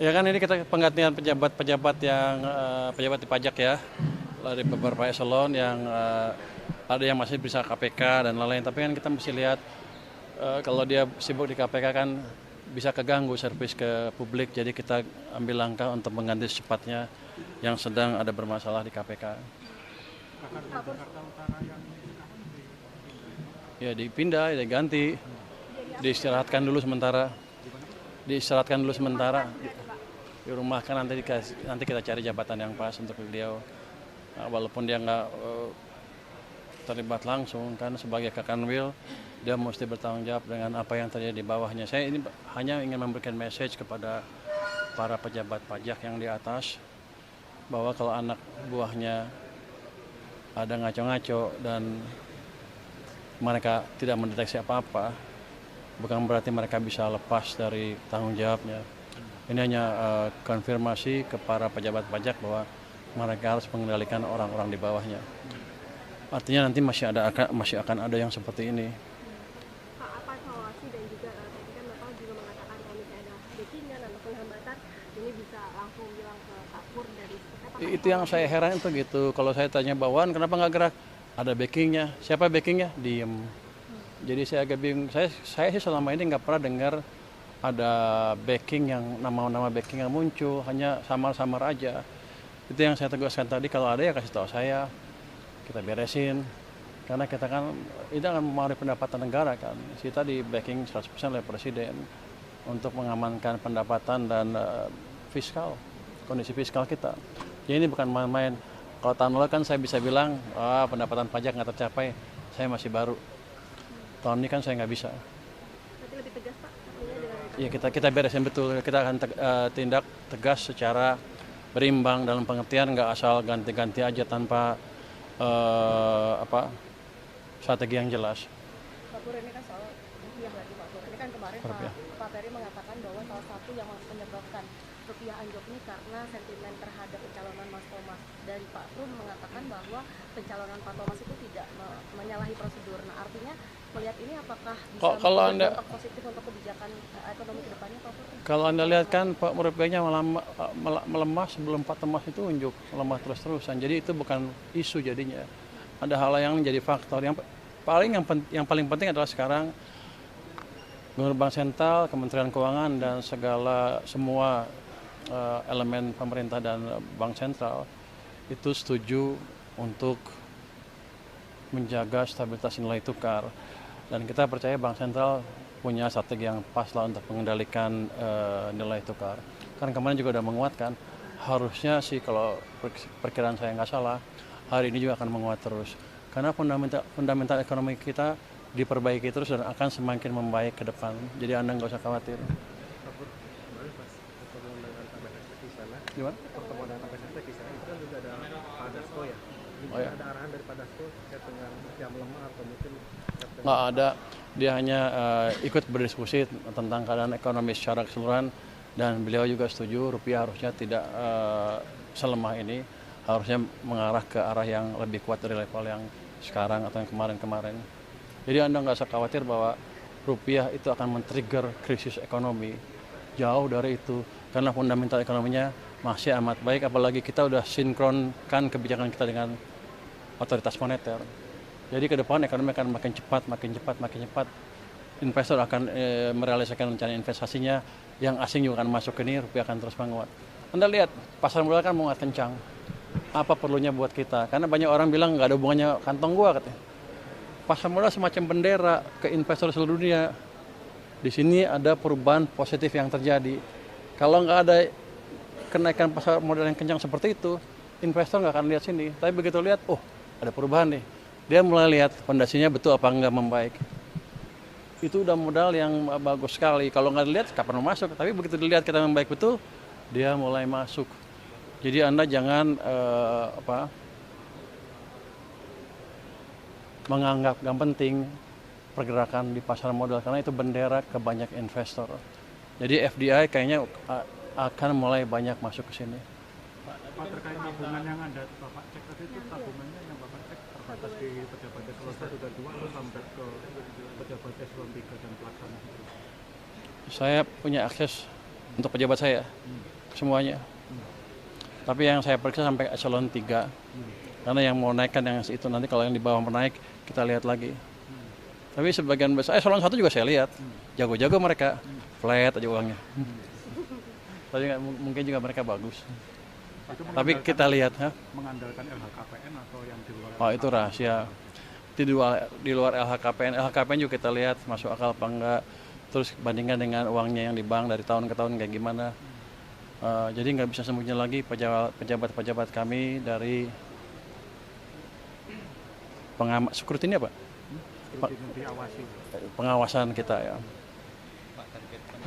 Ya kan ini kita penggantian pejabat-pejabat yang pejabat di pajak ya dari beberapa eselon yang ada yang masih bisa KPK dan lain-lain. Tapi kan kita mesti lihat kalau dia sibuk di KPK kan bisa keganggu servis ke publik. Jadi kita ambil langkah untuk mengganti secepatnya yang sedang ada bermasalah di KPK. Ya dipindah, diganti, diistirahatkan dulu sementara. Diistirahatkan dulu sementara. Di rumah kan nanti kita cari jabatan yang pas untuk beliau. Nah, walaupun dia nggak terlibat langsung kan sebagai kakanwil, dia mesti bertanggung jawab dengan apa yang terjadi di bawahnya. Saya ini hanya ingin memberikan message kepada para pejabat pajak yang di atas bahwa kalau anak buahnya ada ngaco-ngaco dan mereka tidak mendeteksi apa-apa, bukan berarti mereka bisa lepas dari tanggung jawabnya. Ini hanya konfirmasi ke para pejabat pajak bahwa mereka harus mengendalikan orang-orang di bawahnya. Artinya nanti masih akan ada yang seperti ini. Pak, apa evaluasi dan juga tadi kan Bapak juga mengatakan kalau misalnya ada backingan ataupun hambatan, ini bisa langsung bilang ke Kapur dari Itu yang saya heran itu gitu. Kalau saya tanya bawahan kenapa nggak gerak? Ada backingnya. Siapa backingnya? Diem. Jadi saya agak bingung. Saya sih selama ini nggak pernah dengar ada backing yang nama-nama backing yang muncul, hanya samar-samar aja. Itu yang saya tegaskan tadi, kalau ada ya kasih tahu saya, kita beresin. Karena kita kan itu akan mempengaruhi pendapatan negara kan. Kita di backing 100% oleh Presiden untuk mengamankan pendapatan dan fiskal, kondisi fiskal kita. Jadi ini bukan main-main. Kalau tahun lalu kan saya bisa bilang, pendapatan pajak nggak tercapai, saya masih baru. Tahun ini kan saya nggak bisa. Berarti lebih tegas Pak? Ya kita beresin betul, kita akan tindak tegas secara berimbang dalam pengertian nggak asal ganti-ganti aja tanpa strategi yang jelas. Pak Pur, ini kan soal rupiah lagi Pak Pur. Ini kan kemarin Pak Ferry mengatakan bahwa salah satu yang menyebabkan rupiah anjlok ini karena sentimen terhadap pencalonan Mas Thomas. Dari Pak Pur mengatakan bahwa pencalonan Pak Thomas itu tidak menyalahi prosedur. Nah artinya melihat ini apakah bisa berdampak positif untuk kebijakan ekonomi ke depannya Pak Pur? Kalau Anda lihat kan Pak rupiahnya melemah sebelum Pak Thomas itu unjuk melemah terus-terusan. Jadi itu bukan isu jadinya. Ada hal yang menjadi faktor. Yang paling penting adalah sekarang Gubernur Bank Sentral, Kementerian Keuangan dan semua elemen pemerintah dan Bank Sentral itu setuju untuk menjaga stabilitas nilai tukar. Dan kita percaya Bank Sentral punya strategi yang pas lah untuk mengendalikan nilai tukar. Kan kemarin juga sudah menguatkan, harusnya sih kalau perkiraan saya nggak salah, hari ini juga akan menguat terus. Karena fundamental ekonomi kita diperbaiki terus dan akan semakin membaik ke depan. Jadi Anda nggak usah khawatir. Gimana? Pertemuan dengan Pak Dasko di sana itu kan juga ada Pak Dasko ya. Oh, ya. Ada arahan dari Pak Dasko terkait dengan yang melemah atau mungkin Nggak ada, dia hanya ikut berdiskusi tentang keadaan ekonomi secara keseluruhan dan beliau juga setuju rupiah harusnya tidak selemah ini, harusnya mengarah ke arah yang lebih kuat dari level yang sekarang atau yang kemarin-kemarin. Jadi Anda nggak usah khawatir bahwa rupiah itu akan men-trigger krisis ekonomi. Jauh dari itu, karena fundamental ekonominya masih amat baik, apalagi kita udah sinkronkan kebijakan kita dengan otoritas moneter. Jadi ke depan ekonomi akan makin cepat. Investor akan merealisasikan rencana investasinya, yang asing juga akan masuk ke ini, rupiah akan terus menguat. Anda lihat, pasar modal kan menguat kencang. Apa perlunya buat kita? Karena banyak orang bilang nggak ada hubungannya kantong gua katanya. Pasar modal semacam bendera ke investor seluruh dunia. Di sini ada perubahan positif yang terjadi. Kalau nggak ada kenaikan pasar modal yang kencang seperti itu, investor nggak akan lihat sini. Tapi begitu lihat, ada perubahan nih. Dia mulai lihat fondasinya betul apa nggak membaik. Itu udah modal yang bagus sekali. Kalau nggak dilihat, kapan mau masuk? Tapi begitu dilihat kita membaik betul, dia mulai masuk. Jadi Anda jangan menganggap nggak penting pergerakan di pasar modal karena itu bendera ke banyak investor. Jadi FDI kayaknya akan mulai banyak masuk ke sini. Pak terkait tabungan yang Anda Bapak cek tadi itu tabungannya yang Bapak cek terbatas di pejabat eselon 1 dan 2 atau sampai ke pejabat eselon 3 dan pelaksana? Saya punya akses untuk pejabat saya. semuanya. Tapi yang saya periksa sampai eselon 3. Karena yang mau naikkan yang itu nanti kalau yang di bawah menaik kita lihat lagi. Tapi sebagian besar eselon 1 juga saya lihat. Jago-jago mereka. Flat aja uangnya. Tapi mungkin juga mereka bagus. Tapi kita lihat, mengandalkan LHKPN atau yang di luar? Oh itu rahasia. Di luar LHKPN juga kita lihat masuk akal apa enggak. Terus bandingkan dengan uangnya yang di bank dari tahun ke tahun kayak gimana. Jadi nggak bisa sembunyi lagi pejabat-pejabat kami dari security apa? Pengawasan kita ya.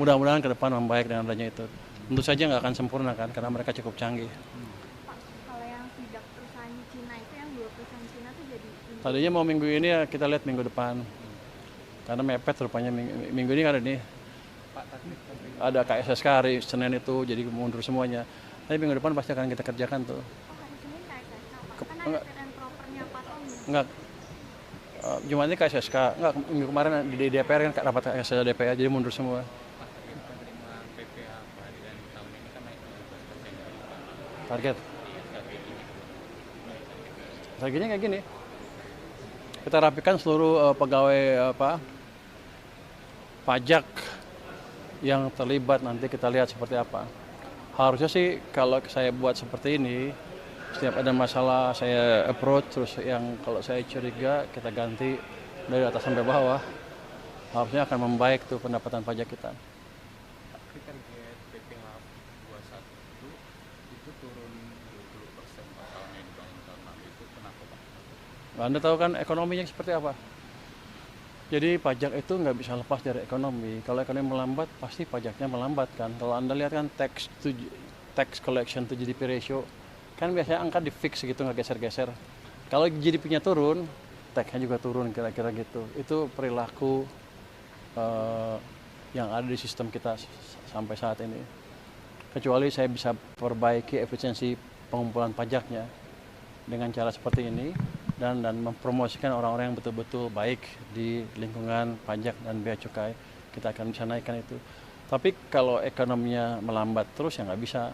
Mudah-mudahan ke depan membaik dengan adanya itu. Tentu saja nggak akan sempurna kan, karena mereka cukup canggih. Pak, kalau yang sidak perusahaan Cina itu yang 2 perusahaan Cina itu jadi... Tadinya mau minggu ini ya kita lihat minggu depan. Karena mepet rupanya minggu ini kan ada KSSK hari Senin itu, jadi mundur semuanya. Tapi minggu depan pasti akan kita kerjakan tuh. Oh, hari Senin KSSK, Pak? Kan ada fit and propernya Pak Tommy. Enggak. Jumat ini KSSK. Enggak, minggu kemarin di DPR kan rapat KSSK DPR, jadi mundur semua. Targetnya kayak gini. Kita rapikan seluruh pegawai pajak yang terlibat, nanti kita lihat seperti apa. Harusnya sih kalau saya buat seperti ini, setiap ada masalah saya approach, terus yang kalau saya curiga kita ganti dari atas sampai bawah. Harusnya akan membaik tuh pendapatan pajak kita. Tapi target PPh 21 itu turun 20% Pak tahun ini dibanding tahun lalu, itu kenapa Pak? Anda tahu kan ekonominya seperti apa? Jadi pajak itu nggak bisa lepas dari ekonomi. Kalau ekonomi melambat, pasti pajaknya melambat kan. Kalau Anda lihat kan tax collection to GDP ratio, kan biasanya angka di fix gitu, nggak geser-geser. Kalau GDP-nya turun, tax-nya juga turun kira-kira gitu. Itu perilaku yang ada di sistem kita sampai saat ini. Kecuali saya bisa perbaiki efisiensi pengumpulan pajaknya dengan cara seperti ini dan mempromosikan orang-orang yang betul-betul baik di lingkungan pajak dan bea cukai, kita akan bisa naikkan itu. Tapi kalau ekonominya melambat terus ya nggak bisa.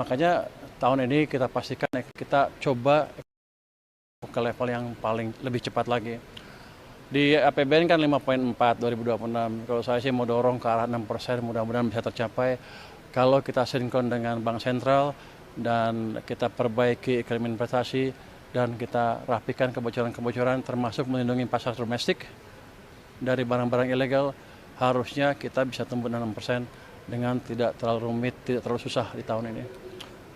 Makanya tahun ini kita pastikan kita coba ke level yang paling lebih cepat lagi. Di APBN kan 5,4 2026. Kalau saya sih mau dorong ke arah 6%, mudah-mudahan bisa tercapai. Kalau kita sinkron dengan Bank Sentral dan kita perbaiki iklim investasi dan kita rapikan kebocoran-kebocoran termasuk melindungi pasar domestik dari barang-barang ilegal, harusnya kita bisa tumbuh 6% dengan tidak terlalu rumit, tidak terlalu susah di tahun ini.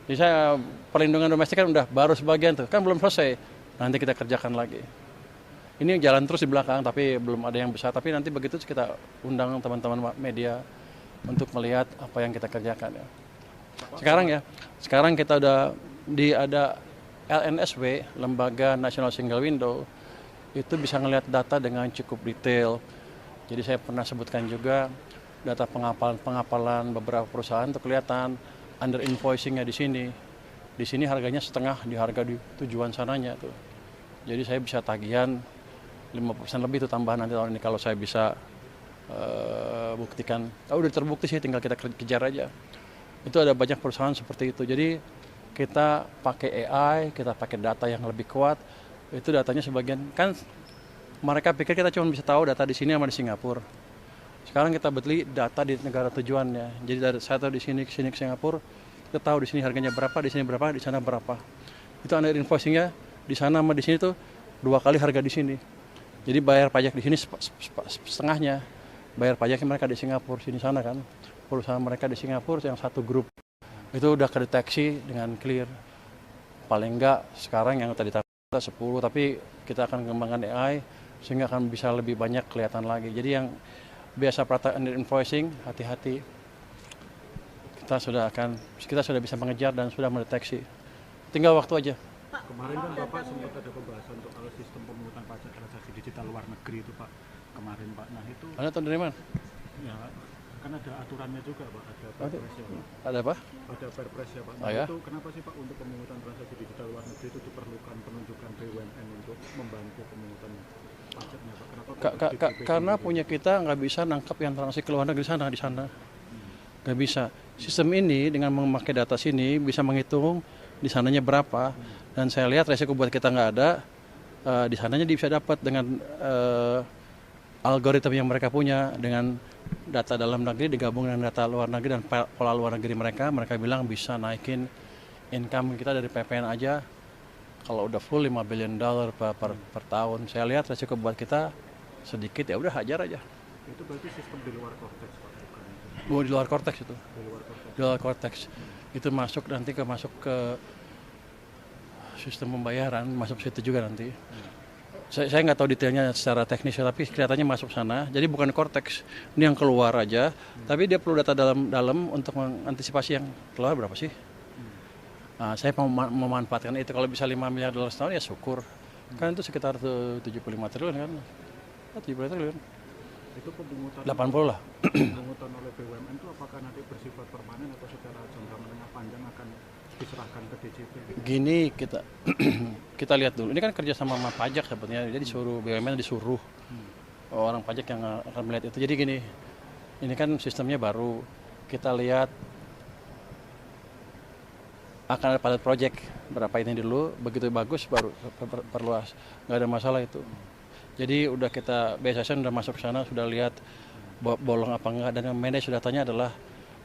Jadi saya perlindungan domestik kan udah baru sebagian tuh, kan belum selesai. Nanti kita kerjakan lagi. Ini jalan terus di belakang, tapi belum ada yang besar. Tapi nanti begitu kita undang teman-teman media untuk melihat apa yang kita kerjakan ya. Sekarang kita udah ada LNSW, Lembaga National Single Window, itu bisa ngelihat data dengan cukup detail. Jadi saya pernah sebutkan juga data pengapalan beberapa perusahaan itu kelihatan under invoicingnya di sini. Di sini harganya setengah di harga di tujuan sananya tuh. Jadi saya bisa tagihan 5% lebih itu tambahan nanti tahun ini kalau saya bisa buktikan. Udah terbukti sih, tinggal kita kejar aja. Itu ada banyak perusahaan seperti itu. Jadi kita pakai AI, kita pakai data yang lebih kuat. Itu datanya sebagian kan mereka pikir kita cuma bisa tahu data di sini sama di Singapura. Sekarang kita beli data di negara tujuannya. Jadi dari saya tahu di sini ke Singapura, kita tahu di sini harganya berapa, di sini berapa, di sana berapa. Itu under invoicingnya di sana sama di sini tuh 2 kali harga di sini. Jadi bayar pajak di sini setengahnya. Bayar pajaknya mereka di Singapura, sini sana kan. Perusahaan mereka di Singapura yang satu grup. Itu udah kedeteksi dengan clear. Paling enggak sekarang yang tadi 10, tapi kita akan kembangkan AI sehingga akan bisa lebih banyak kelihatan lagi. Jadi yang biasa praktek under invoicing, hati-hati. Kita sudah bisa mengejar dan sudah mendeteksi. Tinggal waktu aja. Kemarin kan Bapak sempat ada pembahasan soal sistem pemungutan pajak transaksi digital luar negeri itu Pak. Kemarin Pak, nah itu... Anda tahu dari mana? Ya, kan ada aturannya juga Pak, ada perpres ya Pak. Ada apa? Ada perpres ya Pak. Nah Oh, ya? itu kenapa sih Pak untuk pemungutan transaksi digital luar negeri itu diperlukan penunjukan BUMN untuk membantu pemungutan pajaknya Pak? Kenapa Karena punya kita nggak bisa nangkap yang transaksi ke luar negeri di sana. Nggak bisa. sistem ini dengan memakai data sini bisa menghitung di sananya berapa, dan saya lihat resiko buat kita nggak ada, di sananya dia bisa dapat dengan algoritma yang mereka punya, dengan data dalam negeri digabung dengan data luar negeri dan pola luar negeri mereka bilang bisa naikin income kita dari PPN aja kalau udah full $5 billion per tahun. Saya lihat resiko buat kita sedikit, ya udah hajar aja. Itu berarti sistem di luar Cortex Pak, bukan itu? Di luar Cortex itu. Di luar Cortex. Di luar Cortex. Itu masuk ke sistem pembayaran, masuk situ juga nanti. Saya nggak tahu detailnya secara teknis, tapi kelihatannya masuk sana. Jadi bukan Cortex, ini yang keluar aja. Tapi dia perlu data dalam untuk mengantisipasi yang keluar berapa sih. Nah, saya memanfaatkan itu. Kalau bisa $5 miliar setahun ya syukur. Kan itu sekitar 75 triliun kan. 75 triliun. Itu pemungutan 80 lah. Pemungutan oleh BUMN itu apakah nanti bersifat permanen atau secara jangka menengah panjang akan diserahkan ke DJP? Gini kita lihat dulu. Ini kan kerja sama pajak sebetulnya. Jadi disuruh BUMN disuruh orang pajak yang akan melihat itu. Jadi gini, ini kan sistemnya baru. Kita lihat akan ada pilot project berapa ini dulu, begitu bagus baru perluas, nggak ada masalah itu. Jadi udah kita BSSN udah masuk sana, sudah lihat bolong apa enggak, dan yang manage datanya adalah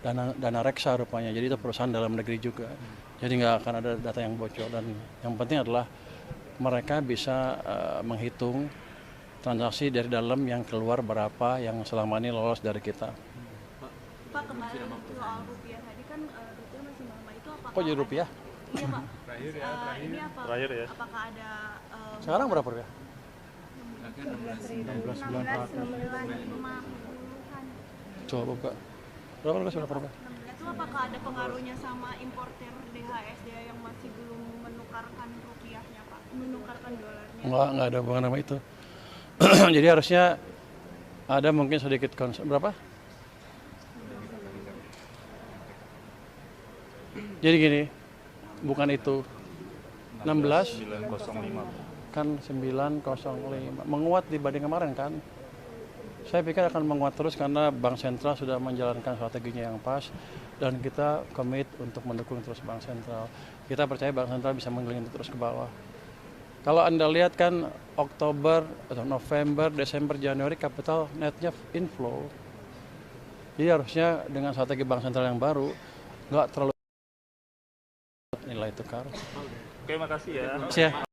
dana reksa rupanya. Jadi itu perusahaan dalam negeri juga. Jadi nggak akan ada data yang bocor, dan yang penting adalah mereka bisa menghitung transaksi dari dalam yang keluar berapa yang selama ini lolos dari kita. Pak, kembali soal rupiah tadi kan rupiah masih melemah, itu apakah Kok jadi rupiah? Iya Pak. Ini apa? Terakhir ya. Apakah ada Sekarang berapa rupiah? 16.950-an? Coba buka. Berapa rupiah? Itu apakah ada pengaruhnya sama importer DHSD yang masih belum menukarkan rupiahnya Pak? Menukarkan dolarnya? Nggak ada hubungan sama itu. Jadi harusnya ada mungkin sedikit berapa? Jadi gini, bukan itu. 16 905. kan 905 menguat dibanding kemarin kan. Saya pikir akan menguat terus karena Bank Sentral sudah menjalankan strateginya yang pas, dan kita komit untuk mendukung terus Bank Sentral. Kita percaya Bank Sentral bisa menggelinding terus ke bawah. Kalau Anda lihat kan Oktober atau November, Desember, Januari kapital netnya inflow. Jadi harusnya dengan strategi Bank Sentral yang baru nggak terlalu nilai tukar. Oke, makasih ya. Siap.